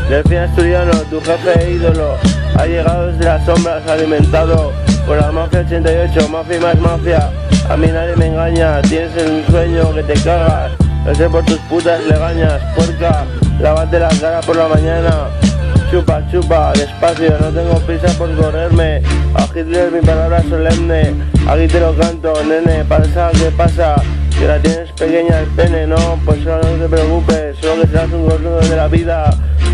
Delfín asturiano, tu jefe e ídolo, ha llegado desde las sombras, alimentado por la mafia 88, mafia y más mafia. A mí nadie me engaña, tienes un sueño que te cagas, no sé por tus putas legañas, puerca, lávate la cara por la mañana. Chupa, chupa, despacio, no tengo prisa por correrme. A Hitler mi palabra solemne, aquí te lo canto, nene, pasa, ¿qué pasa? Que la tienes pequeña el pene, no, pues solo no te preocupes, solo que serás un gordo de la vida.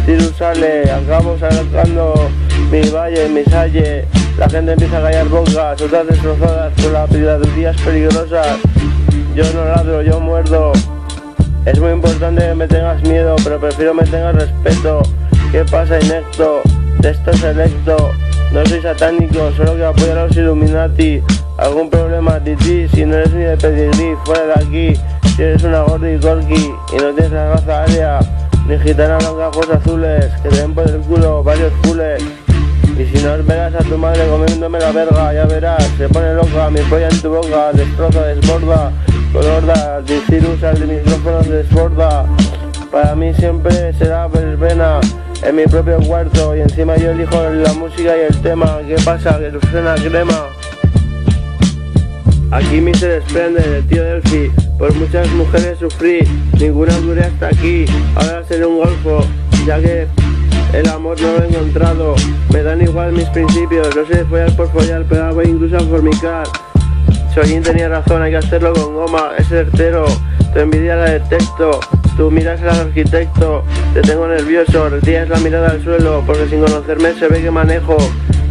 Tiro sale, acabo sacando mi valle, mi salle. La gente empieza a callar bocas, otras destrozadas por las piraterías peligrosas. Yo no ladro, yo muerdo. Es muy importante que me tengas miedo, pero prefiero me tengas respeto. ¿Qué pasa, inecto? De esto selecto. No soy satánico, solo que apoyo a los Illuminati. ¿Algún problema, Titi? Si no eres ni de pedigrí, fuera de aquí. Si eres una gordi corky y no tienes la raza aria, ni gitana blanca ojos azules, que te den por el culo varios cules. Y si no verás a tu madre comiéndome la verga, ya verás, se pone loca, mi polla en tu boca, destroza, desborda, colorda, Dicirus al micrófono desborda. Para mí siempre será verbena en mi propio cuarto, y encima yo elijo la música y el tema. ¿Qué pasa? Que suena crema. Aquí mi se desprende del tío Delphi, por muchas mujeres sufrí, ninguna duré hasta aquí. Ahora seré un golfo, ya que el amor no lo he encontrado. Me dan igual mis principios, no sé de follar por follar, pero voy incluso a fornicar. Soyin tenía razón, hay que hacerlo con goma, es certero. Tu envidia la detecto, tú miras al arquitecto. Te tengo nervioso, retiras la mirada al suelo, porque sin conocerme se ve que manejo.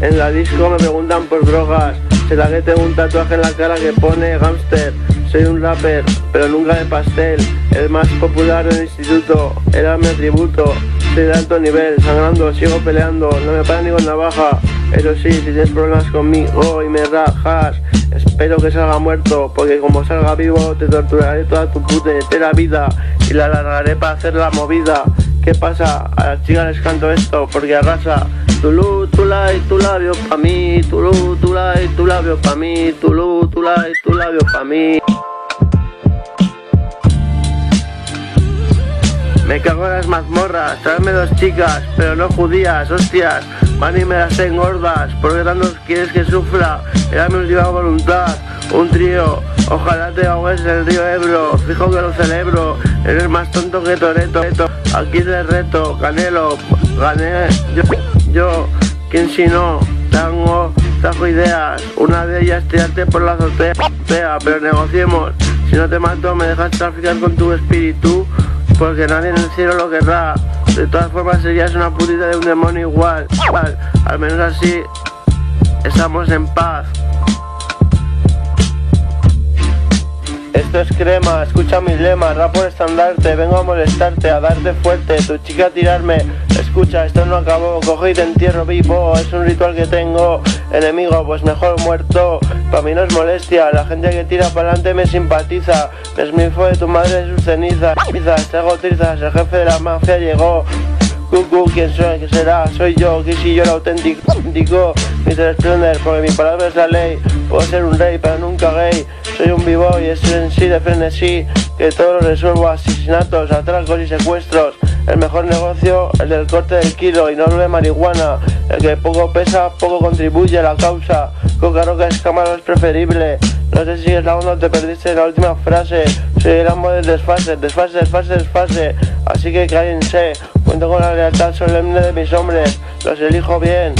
En la disco me preguntan por drogas, será que tengo un tatuaje en la cara que pone gángster. Soy un rapper, pero nunca de pastel, el más popular del instituto, era mi atributo. Soy de alto nivel, sangrando, sigo peleando, no me para ni con navaja. Eso sí, si tienes problemas conmigo y me rajas, espero que salga muerto, porque como salga vivo te torturaré toda tu puñetera vida y la alargaré para hacer la movida. ¿Qué pasa? A las chicas les canto esto porque arrasa. Tulú, tula y tu labio pa' mí, tulú, tula y tu labio pa' mí, tulú, tula y tu labio pa' mí. Me cago en las mazmorras, tráeme dos chicas, pero no judías, hostias, van y me las engordas, ¿por qué tanto quieres que sufra? Era mi última voluntad, un trío, ojalá te ahogues en el río Ebro, fijo que lo celebro, eres más tonto que Toreto, aquí te reto, Canelo, gané, yo, ¿quién si no? Trajo ideas, una de ellas tirarte por la azotea, pero negociemos, si no te mato me dejas traficar con tu espíritu, porque nadie en el cielo lo querrá. De todas formas serías una putita de un demonio igual, al menos así estamos en paz. Esto es crema, escucha mis lemas, rap por estandarte, vengo a molestarte, a darte fuerte, tu chica a tirarme. Escucha, esto no acabó, coge y te entierro vivo, es un ritual que tengo. Enemigo, pues mejor muerto, para mí no es molestia, la gente que tira para adelante me simpatiza. Me esmifo de tu madre de sus cenizas, traigo trizas, el jefe de la mafia llegó. Cucu, ¿quién soy? ¿Qué será? Soy yo, que si yo el auténtico, Mr. Splendor, porque mi palabra es la ley. Puedo ser un rey, pero nunca gay. Soy un b-boy, es en sí de frenesí, que todo lo resuelvo, asesinatos, atracos y secuestros. El mejor negocio, el del corte del kilo y no lo de marihuana. El que poco pesa, poco contribuye a la causa. Coca roca escámaro es preferible. No sé si sigues la onda o te perdiste en la última frase. Soy el amo del desfase. Así que cállense. Cuento con la lealtad solemne de mis hombres. Los elijo bien.